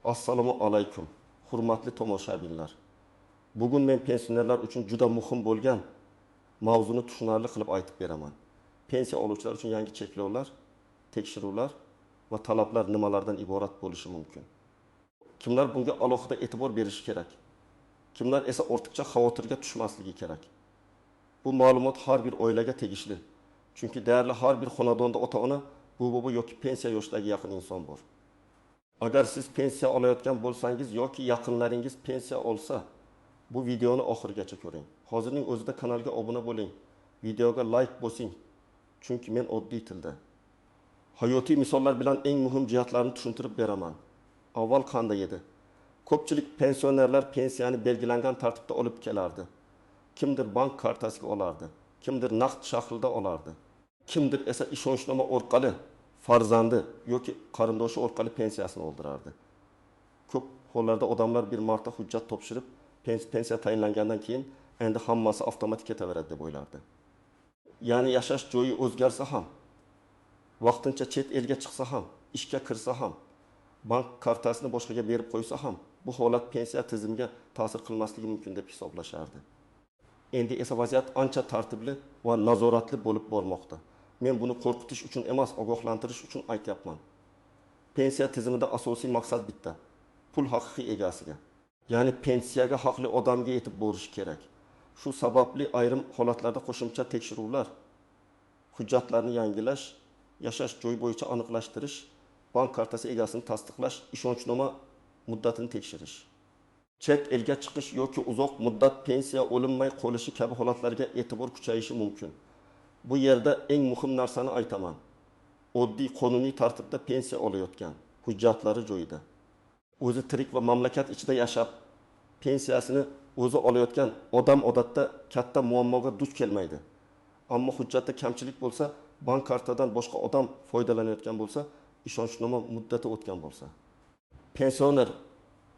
Assalomu alaykum. Hurmatli tomoshabinlar. Bugun men pensionerlar uchun juda muhim bo'lgan mavzuni tushunarli qilib aytib beraman. Pensiya oluvchilar uchun yangi cheklovlar, tekshiruvlar va talablar nimalardan iborat bo'lishi mumkin? Kimlar bunga alohida e'tibor berishi kerak? Kimlar esa ortiqcha xavotirga tushmasligi kerak? Bu ma'lumot har bir oilaga tegishli. Chunki deyarli har bir xonadonda ota-ona, bu yoki pensiya yoshidagi yaqin inson bor. Agar siz pensiya olayotgan bo'lsangiz yoki yaqinlaringiz pensiya olsa, bu videoni oxirigacha ko'ring. Hozirning o'zida kanalga obuna bo'ling, videoga like bosing. Chunki men oddiy tilda, hayotiy misollar bilan eng muhim jihatlarni tushuntirib beraman. Avval qanday edi? Ko'pchilik pensionerlar pensiyani belgilangan tartibda olib kelardi. Kimdir bank kartasiga olardi, kimdir naqd shaklda olardi. Kimdir esa ishonchnoma orqali farzandi yoki qarindoshi orqali pensiyasini oldirardi. Ko'p hollarda odamlar bir marta hujjat topshirib, pensiya tayinlangandan keyin endi hammasi avtomatik ketaveradi deb o'ylardi. Ya'ni yashash joyi o'zgarsa ham, vaqtincha chet elga chiqsa ham, ishga kirsa ham, bank kartasini boshqaga berib qo'ysa ham, bu holat pensiya tizimiga ta'sir qilmasligi mumkin deb hisoblashardi. Endi esa vaziyat ancha tartibli va nazoratli bo'lib bormoqda. Men buni qo'rqitish uchun emas, ogohlantirish uchun aytyapman. Pensiya tizimida asosiy maqsad bitta: pul haqiqiy egasiga, ya'ni pensiyaga haqli odamga yetib borish kerak. Shu sababli ayrim holatlarda qo'shimcha tekshiruvlar, hujjatlarni yangilash, yashash joyi bo'yicha aniqlashtirish, bank kartasi egasini tasdiqlash, ishonchnoma muddatini tekshirish, chet elga chiqish yoki uzoq muddat pensiya olinmay qolishi kabi holatlarga e'tibor kuchayishi mumkin. Bu yerda eng muhim narsani aytaman. Oddiy qonuniy tartibda pensiya olayotgan, hujjatlari joyida, o'zi tirik va mamlakat ichida yashab, pensiyasini o'zi olayotgan odam odatda katta muammoga duch kelmaydi. Ammo hujjatda kamchilik bo'lsa, bank kartadan boshqa odam foydalanayotgan bo'lsa, ishonchnoma muddati o'tgan bo'lsa, pensioner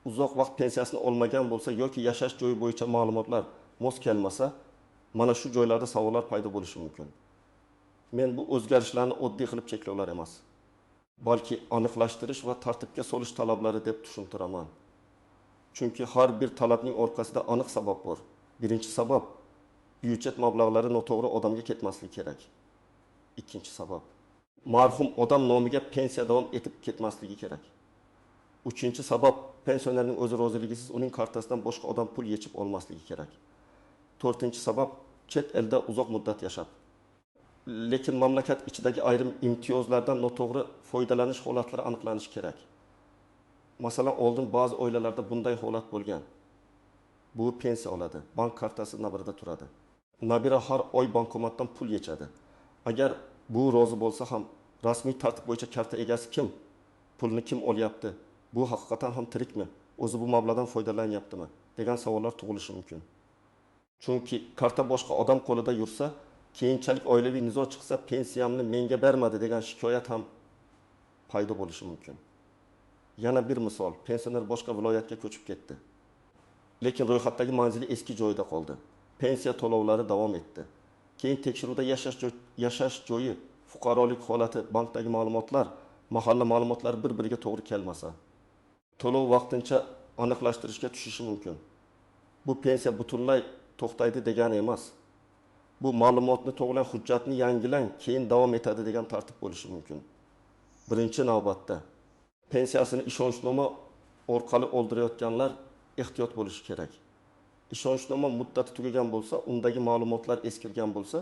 uzoq vaqt pensiyasini olmagan bo'lsa yoki yashash joyi bo'yicha ma'lumotlar mos kelmasa, mana shu joylarda savollar paydo bo'lishi mumkin. Men bu o'zgarishlarni oddiy qilib cheklovlar emas, balki aniqlashtirish va tartibga solish talablari deb tushuntiraman. Chunki har bir talabning orqasida aniq sabab bor. Birinchi sabab, byudjet mablag'lari noto'g'ri odamga ketmasligi kerak. Ikkinchi sabab, marhum odam nomiga pensiya davom etib ketmasligi kerak. Uchinchi sabab, pensionerning o'zi roziligisiz uning kartasidan boshqa odam pul yechib olmasligi kerak. To'rtinchi sabab, chet elda uzoq muddat yashab, lekin mamlakat ichidagi ayrim imtiyozlardan noto'g'ri foydalanish holatlari aniqlanishi kerak. Masalan, oldin ba'zi oilalarda bunday holat bo'lgan. Bu pensiya oladi, bank kartasi nabirada turadi. Nabira har oy bankomatdan pul yechadi. Agar bu rozi bo'lsa ham, rasmiy tartib bo'yicha karta egasi kim? Pulni kim olyapti? Bu haqiqatan ham tirikmi? O'zi bu mablag'dan foydalanyaptimi? degan savollar tug'ilishi mumkin. Chunki karta boshqa odam qo'lida yursa, keyinchalik oilaviy nizo chiqsa, pensiyamni menga bermadi degan shikoyat ham paydo bo'lishi mumkin. Yana bir misol, pensioner boshqa viloyatga ko'chib ketdi. Lekin ro'yxatdagi manzili eski joyida qoldi. Pensiya to'lovlari davom etdi. Keyin tekshiruvda yashash joyi, fuqarolik holati, bankdagi ma'lumotlar, mahalla ma'lumotlari bir-biriga to'g'ri kelmasa, to'lov vaqtincha aniqlashtirishga tushishi mumkin. Bu pensiya butunlay to'xtaydi degani emas. Bu ma'lumotni to'g'rilang, hujjatni yangilang, keyin davom etadi degan tartib bo'lishi mumkin. Birinchi navbatda pensiyasini ishonchnoma orqali oldirayotganlar ehtiyot bo'lishi kerak. Ishonchnoma muddati tugagan bo'lsa, undagi ma'lumotlar eskirgan bo'lsa,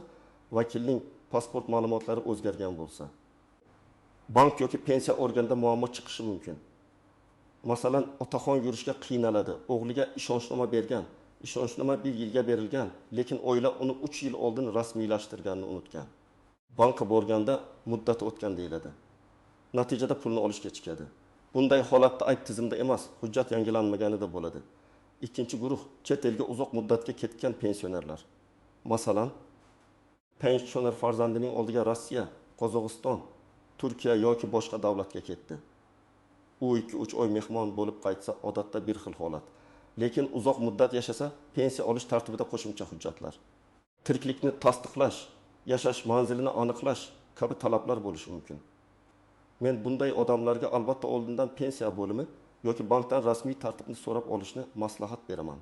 vakilning pasport ma'lumotlari o'zgargan bo'lsa, bank yoki pensiya organida muammo chiqishi mumkin. Masalan, otaxon yurishga qiynaladi, o'g'liga ishonchnoma bergan, ishonchnoma 1 yilga berilgan, lekin oila uni 3 yil oldin rasmiylashtirganini unutgan. Bankka borganda muddati o'tgan deyiladi. Natijada pulni olish kechikadi. Bunday holatda ayb tizimda emas, hujjat yangilanmaganida bo'ladi. Ikkinchi guruh, chet elga uzoq muddatga ketgan pensionerlar. Masalan, pensioner farzandining oldiga Rossiya, Qozog'iston, Turkiya yoki boshqa davlatga ketdi. U 2-3 oy mehmon bo'lib qaytsa, odatda bir xil holat. Lekin uzoq muddat yashasa, pensiya olish tartibida qo'shimcha hujjatlar, tiriklikni tasdiqlash, yashash manzilini aniqlash kabi talablar bo'lishi mumkin. Men bunday odamlarga albatta oldindan pensiya bo'limi yoki bankdan rasmiy tartibni so'rab olishni maslahat beraman.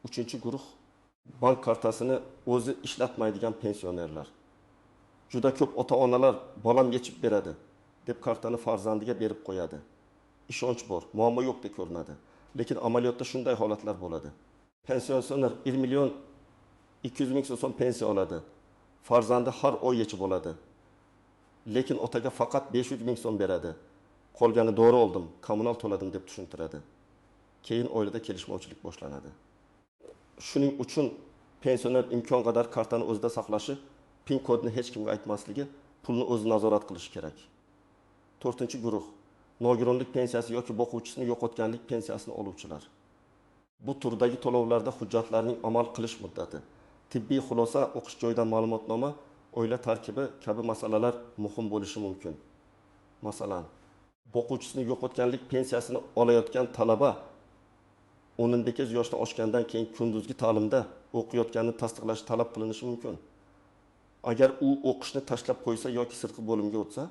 3-guruh bank kartasini o'zi ishlatmaydigan pensionerlar. Juda ko'p ota-onalar bolam yechib beradi deb kartani farzandiga berib qo'yadi. Ishonch bor, muammo yo'q deb ko'rinadi. Lekin amaliyotda shunday holatlar bo'ladi. Pensioner 1 million 200 ming so'm pensiya oladi. Farzandi har oy yechib oladi. Lekin otaga faqat 500 ming so'm beradi. Qolgani dori oldim, kommunal to'ladim deb tushuntiradi. Keyin oilada kelishmovchilik boshlanadi. Shuning uchun pensioner imkon qadar kartani o'zida saqlashi, PIN kodni hech kimga aytmasligi, pulni o'zi nazorat qilishi kerak. 4-guruh nogironlik pensiyasi yoki boquvchisini yo'qotganlik pensiyasini oluvchilar. Bu turdagi to'lovlarda hujjatlarning amal qilish muddati, tibbiy xulosa, o'qish joyidan ma'lumotnoma, oila tarkibi kabi masalalar muhim bo'lishi mumkin. Masalan, boquvchisini yo'qotganlik pensiyasini olayotgan talaba 18 yoshdan oshgandan keyin kunduzgi ta'limda o'qiyotganini tasdiqlashi talab qilinishi mumkin. Agar u o'qishni tashlab qo'ysa yoki sirtqi bo'limga o'tsa,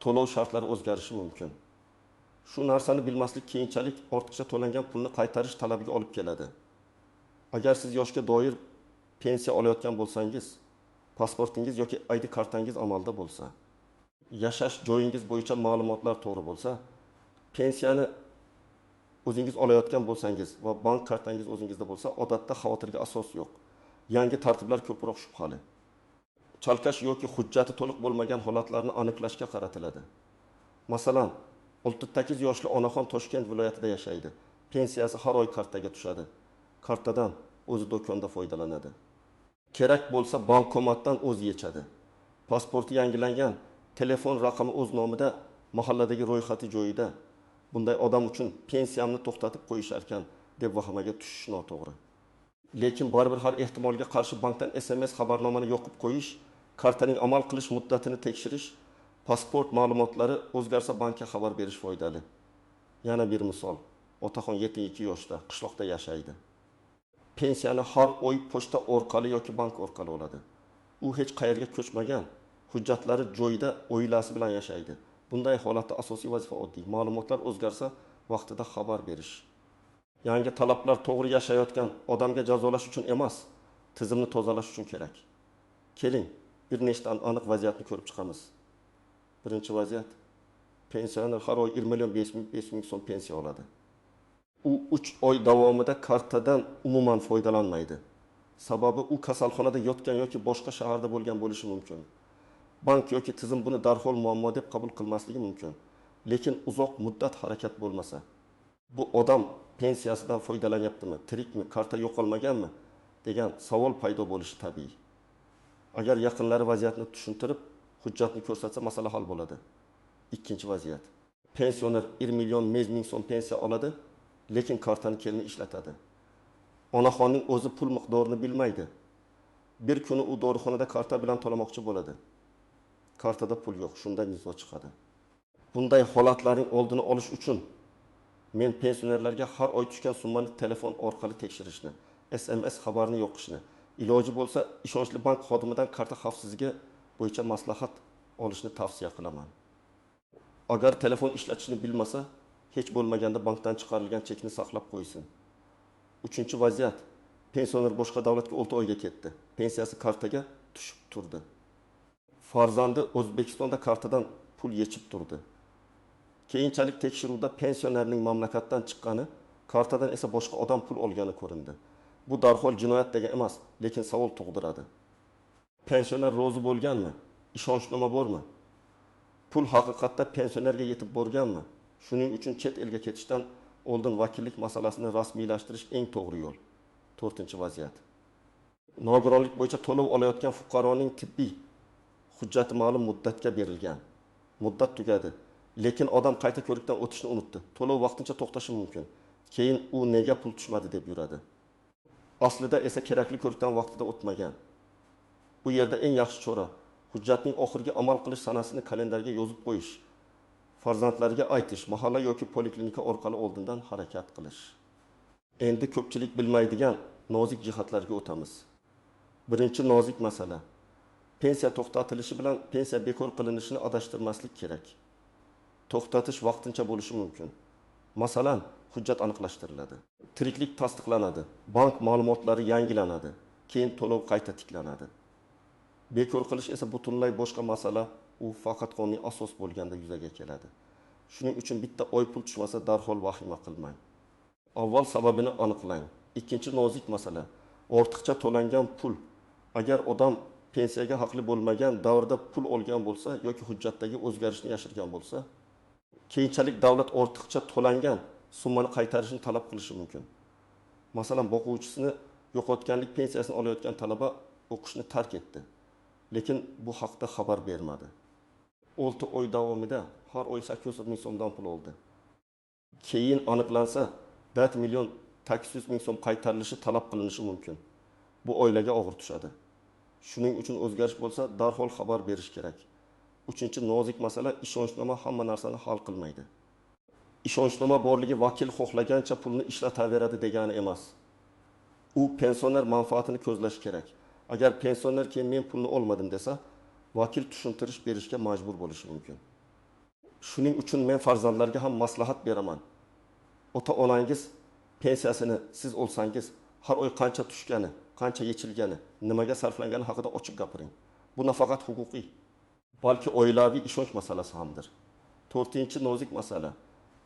to'lov shartlari o'zgarishi mumkin. Shu narsani bilmaslik keyinchalik ortiqcha to'langan pulni qaytarish talabiga olib keladi. Agar siz yoshga doir pensiya olayotgan bo'lsangiz, pasportingiz yoki ID kartangiz amalda bo'lsa, yashash joyingiz bo'yicha ma'lumotlar to'g'ri bo'lsa, pensiyani o'zingiz olayotgan bo'lsangiz va bank kartangiz o'zingizda bo'lsa, odatda xavotirga asos yo'q. Yangi tartiblar ko'proq shubhali. Chalkash yoki hujjati to'liq bo'lmagan holatlarni aniqlashga qaratiladi. Masalan, 38 yoshli onaxon Toshkent viloyatida yashaydi. Pensiyasi har oy kartaga tushadi. Kartadan o'zi do'konda foydalanadi. Kerak bo'lsa bankomatdan o'zi yechadi. Pasporti yangilangan, telefon raqami o'z nomida, mahalladagi ro'yxati joyida. Bunday odam uchun pensiyamni to'xtatib qo'yishar ekan deb vahimaga tushish noto'g'ri. Lekin baribir har ehtimolga qarshi bankdan SMS xabarnomani yoqib qo'yish, kartaning amal qilish muddatini tekshirish, pasport ma'lumotlari o'zgarsa bankka xabar berish foydali. Yana bir misol. Otaxon 72 yoshda qishloqda yashaydi. Pensiyani har oy pochta orqali yoki bank orqali oladi. U hech qayerga ko'chmagan, hujjatlari joyida oilasi bilan yashaydi. Bunday holatda asosiy vazifa oddiy. Ma'lumotlar o'zgarsa vaqtida xabar berish. Yangi talablar to'g'ri yashayotgan odamga jazolash uchun emas, tizimni tozalash uchun kerak. Keling, bir nechta aniq vaziyatni ko'rib chiqamiz. Birinchi vaziyat, pensioner har oy 1 million 500 ming so'm pensiya oladi. U 3 oy davomida kartadan umuman foydalanmaydi. Sababi u kasalxonada yotgan yoki boshqa shaharda bo'lgan bo'lishi mumkin. Bank yoki tizim buni darhol muammo deb qabul qilmasligi mumkin. Lekin uzoq muddat harakat bo'lmasa, bu odam pensiyasidan foydalanyaptimi, tirikmi, karta yo'qolmaganmi degan savol paydo bo'lishi tabiiy. Agar yaqinlari vaziyatni tushuntirib, hujjatni ko'rsatsa masala hal bo'ladi. Ikkinchi vaziyat. Pensioner 1 million 100 ming so'm pensiya oladi, lekin kartani kelini ishlatadi. Onaxonning o'zi pul miqdorini bilmaydi. Bir kuni u dorixonada karta bilan to'lamoqchi bo'ladi. Kartada pul yo'q, shunda nizo chiqadi. Bunday holatlarning oldini olish uchun men pensionerlarga har oy tushgan summani telefon orqali tekshirishni, SMS xabarini yoqishni, iloji bo'lsa ishonchli bank xodimidan karta xavfsizligi bo'yicha maslahat olishni tavsiya qilaman. Agar telefon ishlatishni bilmasa, hech bo'lmaganda bankdan chiqarilgan chekni saqlab qo'ysin. Uchinchi vaziyat. Pensioner boshqa davlatga 6 oyga ketdi. Pensiyasi kartaga tushib turdi. Farzandi O'zbekistonda kartadan pul yechib turdi. Keyinchalik tekshiruvda pensionerning mamlakatdan chiqqani, kartadan esa boshqa odam pul olgani ko'rindi. Bu darhol jinoyat degan emas, lekin savol tug'diradi. Pensioner rozi bo'lganmi? Ishonchnoma bormi? Pul haqiqatda pensionerga yetib borganmi? Shuning uchun chet elga ketishdan oldin vakillik masalasini rasmiylashtirish eng to'g'ri yo'l. 4-vaziyat. Nogironlik bo'yicha to'lov olayotgan fuqaroning tibbiy hujjati ma'lum muddatga berilgan. Muddat tugadi, lekin odam qayta ko'rikdan o'tishni unutdi. To'lov vaqtincha to'xtashi mumkin. Keyin u nega pul tushmadi deb yuradi. Aslida esa kerakli ko'rikdan vaqtida o'tmagan. Bu yerda eng yaxshi chora hujjatning oxirgi amal qilish sanasini kalendarga yozib qo'yish. Farzandlariga aytish, mahalla yoki poliklinika orqali oldindan harakat qilish. Endi ko'pchilik bilmaydigan nozik jihatlarga o'tamiz. Birinchi nozik masala. Pensiya to'xtatilishi bilan pensiya bekor qilinishini adashtirmaslik kerak. To'xtatish vaqtincha bo'lishi mumkin. Masalan, hujjat aniqlashtiriladi. Tiriklik tasdiqlanadi. Bank ma'lumotlari yangilanadi. Keyin to'lov qayta tiklanadi. Bekor qilish esa butunlay boshqa masala, u faqat qonuniy asos bo'lganda yuzaga keladi. Shuning uchun bitta oy pul tushmasa darhol vahima qilmang. Avval sababini aniqlang. Ikkinchi nozik masala, ortiqcha to'langan pul. Agar odam pensiyaga haqli bo'lmagan davrda pul olgan bo'lsa yoki hujjatdagi o'zgarishni yashirgan bo'lsa, keyinchalik davlat ortiqcha to'langan summani qaytarishni talab qilishi mumkin. Masalan, boquvchisini yo'qotganlik pensiyasini olayotgan talaba o'qishni tark etdi. Lekin bu haqda xabar bermadi. 6 oy davomida har oy 800 ming so'mdan pul oldi. Keyin aniqlansa 4 million 800 ming so'm qaytarilishi talab qilinishi mumkin. Bu oilaga og'ir tushadi. Shuning uchun o'zgarish bo'lsa, darhol xabar berish kerak. Uchinchi nozik masala, ishonchnoma hamma narsani hal qilmaydi. Ishonchnoma borligi vakil xohlagancha pulni ishlataveradi degani emas. U pensioner manfaatini ko'zlash kerak. Agar pensioner keyin men pulni olmadim desa, vakil tushuntirish berishga majbur bo'lishi mumkin. Shuning uchun men farzandlarga ham maslahat beraman. Ota-onangiz pensiyasini siz olsangiz, har oy qancha tushgani, qancha yechilgani, nimaga sarflangani haqida ochiq gapiring. Bu nafaqat huquqiy, balki oilaviy ishonch masalasi hamdir. 4-nozik masala,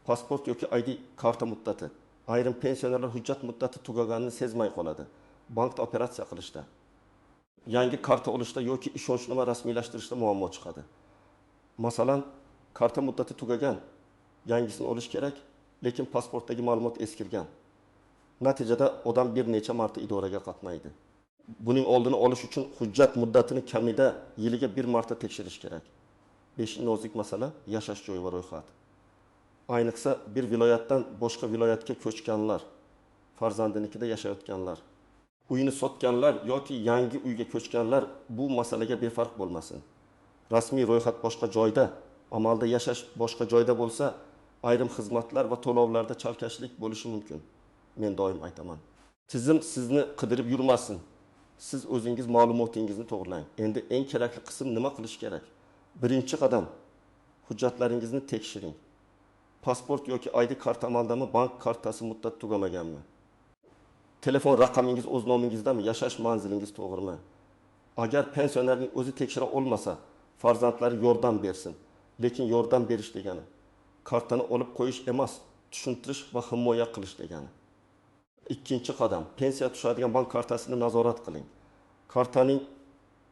pasport yoki ID karta muddati. Ayrim pensionerlar hujjat muddati tugaganini sezmay qoladi. Bankda operatsiya qilishda, yangi karta olishda yoki ishonchnoma rasmiylashtirishda muammo chiqadi. Masalan, karta muddati tugagan, yangisini olish kerak, lekin pasportdagi ma'lumot eskirgan. Natijada odam bir necha marta idoraga qatnaydi. Buning oldini olish uchun hujjat muddatini kamida yiliga bir marta tekshirish kerak. 5-nozik masala, yashash joyi va ro'yxat. Ayniqsa bir viloyatdan boshqa viloyatga ko'chganlar, farzandinikida yashayotganlar, uyini sotganlar yoki yangi uyga ko'chganlar bu masalaga befarq bo'lmasin. Rasmiy ro'yxat boshqa joyda, amalda yashash boshqa joyda bo'lsa, ayrim xizmatlar va to'lovlarda chalkashlik bo'lishi mumkin. Men doim aytaman. Tizim sizni qidirib yurmasin. Siz o'zingiz ma'lumotingizni to'g'rilang. Endi eng kerakli qism nima qilish kerak? Birinchi qadam, hujjatlaringizni tekshiring. Pasport yoki ID karta amaldami, bank kartasi muddat tugamaganmi? Telefon raqamingiz o'z nomingizdami, yashash manzilingiz to'g'rimi? Agar pensionerning o'zi tekshira olmasa, farzandlari yordam bersin. Lekin yordam berish degani kartani olib qo'yish emas, tushuntirish va himoya qilish degani. Ikkinchi qadam, pensiya tushadigan bank kartasini nazorat qiling. Kartaning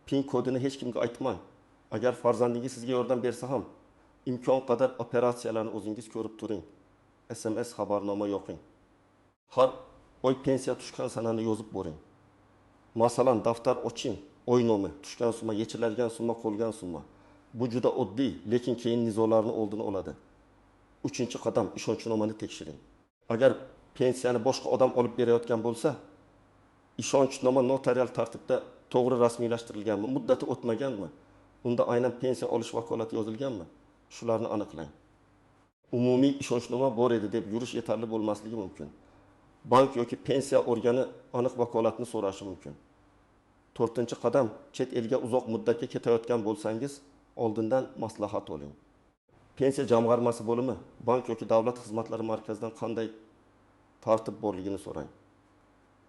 PIN kodini hech kimga aytmang. Agar farzandingiz sizga yordam bersa ham, imkon qadar operatsiyalarni o'zingiz ko'rib turing. SMS xabarnoma yoqing. Har oy pensiya tushgan sanani yozib boring. Masalan, daftar oching, oy nomi, tushgan summa, yechiladigan summa, qolgan summa. Bu juda oddiy, lekin keyin nizolarni oldini oladi. 3-qadam, ishonchnomani tekshiring. Agar pensiyani boshqa odam olib berayotgan bo'lsa, ishonchnoma notarial tartibda to'g'ri rasmiylashtirilganmi, muddati o'tmaganmi, unda aynan pensiya olish vakolati yozilganmi? Shularni aniqlang. Umumiy ishonchnoma bor edi deb yurish yetarli bo'lmasligi mumkin. Bank yoki pensiya organi aniq vakolatni so'rashi mumkin. 4-qadam, chet elga uzoq muddatga ketayotgan bo'lsangiz, oldindan maslahat oling. Pensiya jamg'armasi bo'limi, bank yoki davlat xizmatlari markazidan qanday tartib borligini so'rang.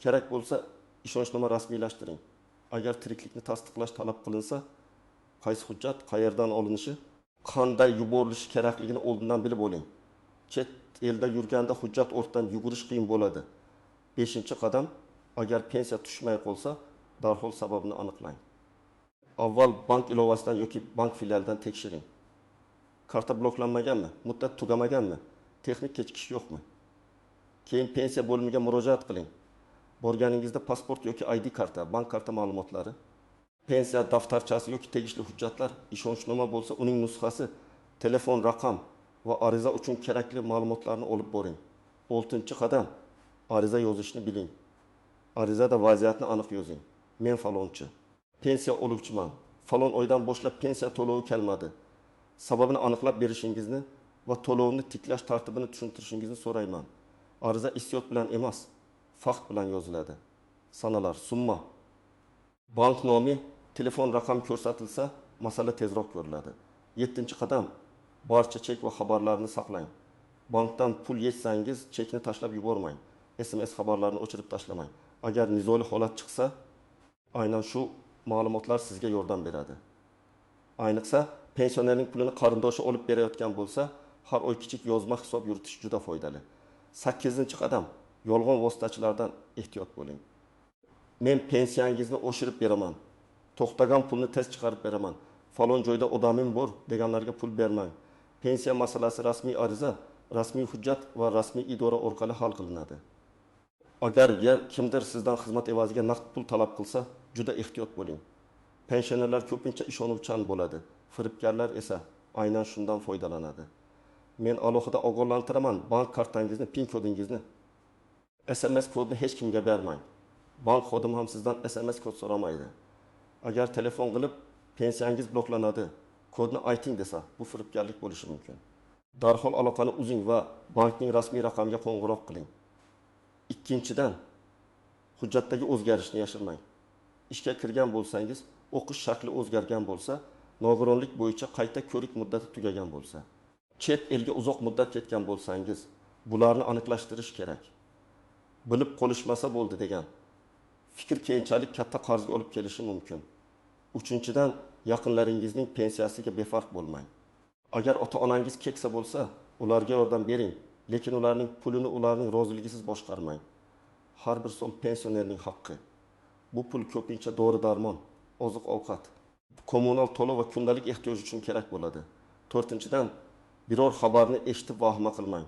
Kerak bo'lsa, ishonchnoma rasmiylashtiring. Agar tiriklikni tasdiqlash talab qilinsa, qaysi hujjat qayerdan olinishi, qanday yuborilishi kerakligini oldindan bilib oling. Chet elda yurganda hujjat ortdan yugurish qiyin bo'ladi. 5-qadam, agar pensiya tushmay qolsa, darhol sababini aniqlang. Avval bank ilovasidan yoki bank filialidan tekshiring. Karta bloklanmaganmi? Muddat tugamaganmi? Texnik kechikish yo'qmi? Keyin pensiya bo'limiga murojaat qiling. Borganingizda pasport yoki ID karta, bank karta ma'lumotlari, pensiya daftarchasi yoki tegishli hujjatlar, ishonchnoma bo'lsa, uning nusxasi, telefon raqam va ariza uchun kerakli ma'lumotlarni olib boring. 6-qadam, ariza yozishni biling. Arizada vaziyatni aniq yozing. Men falonchi, pensiya oluvchiman. Falon oydan boshlab pensiya to'lovi kelmadi. Sababini aniqlab berishingizni va to'lovni tiklash tartibini tushuntirishingizni so'rayman. Ariza isyot bilan emas, fakt bilan yoziladi. Sanalar, summa, bank nomi, telefon raqami ko'rsatilsa, masala tezroq ko'riladi. 7-qadam, barcha chek va xabarlarni saqlang. Bankdan pul yechsangiz, chekni tashlab yubormang. SMS xabarlarini o'chirib tashlamang. Agar nizoli holat chiqsa, aynan shu ma'lumotlar sizga yordam beradi. Ayniqsa, pensionerning pulini qarindoshi olib berayotgan bo'lsa, har oy kichik yozma hisob yuritish juda foydali. 8-qadam, yolg'on vositachilardan ehtiyot bo'ling. Men pensiyangizni oshirib beraman. To'xtagan pulni tez chiqarib beraman. Falon joyda odamim bor deganlarga pul bermang. Pensiya masalasi rasmiy ariza, rasmiy hujjat va rasmiy idora orqali hal qilinadi. Agar kimdir sizdan xizmat evaziga naqd pul talab qilsa, juda ehtiyot bo'ling. Pensionerlar ko'pincha ishonuvchan bo'ladi. Firibgarlar esa aynan shundan foydalanadi. Men alohida ogohlantiraman, bank kartangizni, PIN kodingizni, SMS kodini hech kimga bermang. Bank xodimi ham sizdan SMS kod so'ramaydi. Agar telefon qilib pensiyangiz bloklanadi, kodni ayting desa, bu firibgarlik bo'lishi mumkin. Darhol aloqani uzing va bankning rasmiy raqamiga qo'ng'iroq qiling. Ikkinchidan, hujjatdagi o'zgarishni yashirmang. Ishga kirgan bo'lsangiz, o'qish shakli o'zgargan bo'lsa, nogironlik bo'yicha qayta ko'rik muddati tugagan bo'lsa, chet elga uzoq muddat ketgan bo'lsangiz, bularni aniqlashtirish kerak. Bilib qolishmasa bo'ldi degan fikr keyinchalik katta qarzga olib kelishi mumkin. Uchinchidan, yaqinlaringizning pensiyasiga befarq bo'lmang. Agar ota-onangiz keksa bo'lsa, ularga yordam bering, lekin ularning pulini ularning roziligisiz boshqarmang. Har bir so'm pensionerning haqqi. Bu pul ko'pincha dori-darmon, oziq-ovqat, kommunal to'lov va kundalik ehtiyoj uchun kerak bo'ladi. 4-dan, biror xabarni eshitib vahima qilmang.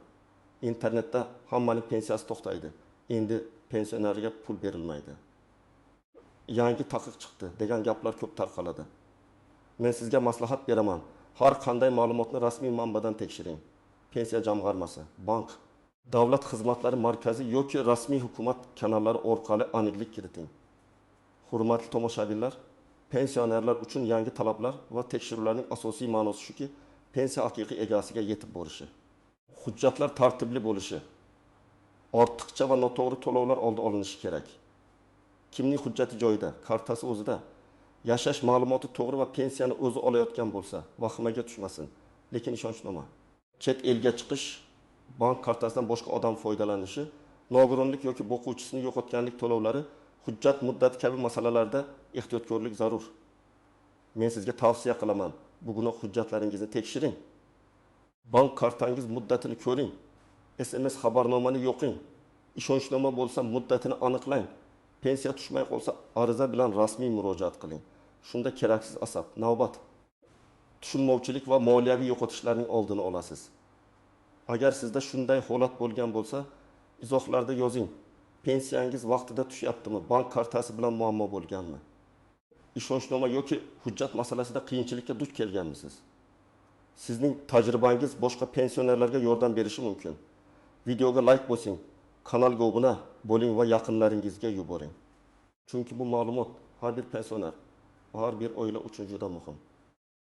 Internetda hammaning pensiyasi to'xtaydi. Endi pensionerga pul berilmaydi. Yangi taqiq chiqdi degan gaplar ko'p tarqaladi. Men sizga maslahat beraman. Har qanday ma'lumotni rasmiy manbadan tekshiring. Pensiya jamg'armasi, bank, davlat xizmatlari markazi yoki rasmiy hukumat kanallari orqali aniqlik kiriting. Hurmatli tomoshabinlar, pensionerlar uchun yangi talablar va tekshiruvlarning asosiy ma'nosi shuki, pensiya haqiqiy egasiga yetib borishi. Hujjatlar tartibli bo'lishi. Ortiqcha va noto'g'ri to'lovlar oldi olinishi kerak. Kimning hujjati joyida, kartasi o'zida, yashash ma'lumoti to'g'ri va pensiyani o'zi olayotgan bo'lsa, vahimaga tushmasin. Lekin ishonchnoma. Chet elga chiqish, bank kartasidan boshqa odam foydalanishi, nogironlik yoki boquvchisini yo'qotganlik to'lovlari, hujjat muddati kabi masalalarda ehtiyotkorlik zarur. Men sizga tavsiya qilaman. Bugunoq hujjatlaringizni tekshiring. Bank kartangiz muddatini ko'ring. SMS xabarnomani yo'qing. Ishonchnoma bo'lsa muddatini aniqlang. Pensiya tushmay qolsa ariza bilan rasmiy murojaat qiling. Shunda keraksiz asab, navbat, tushunmovchilik va moliyaviy yo'qotishlarning oldini olasiz. Agar sizda shunday holat bo'lgan bo'lsa, izohlarda yozing. Pensiyangiz vaqtida tushyaptimi? Bank kartasi bilan muammo bo'lganmi? Ishonchnoma yoki hujjat masalasida qiyinchilikka duch kelganmisiz? Sizning tajribangiz boshqa pensionerlarga yordam berishi mumkin. Videoga like bosing, kanalga obuna bo'ling va yaqinlaringizga yuboring. Chunki bu ma'lumot har bir pensioner, har bir oila uchun juda muhim.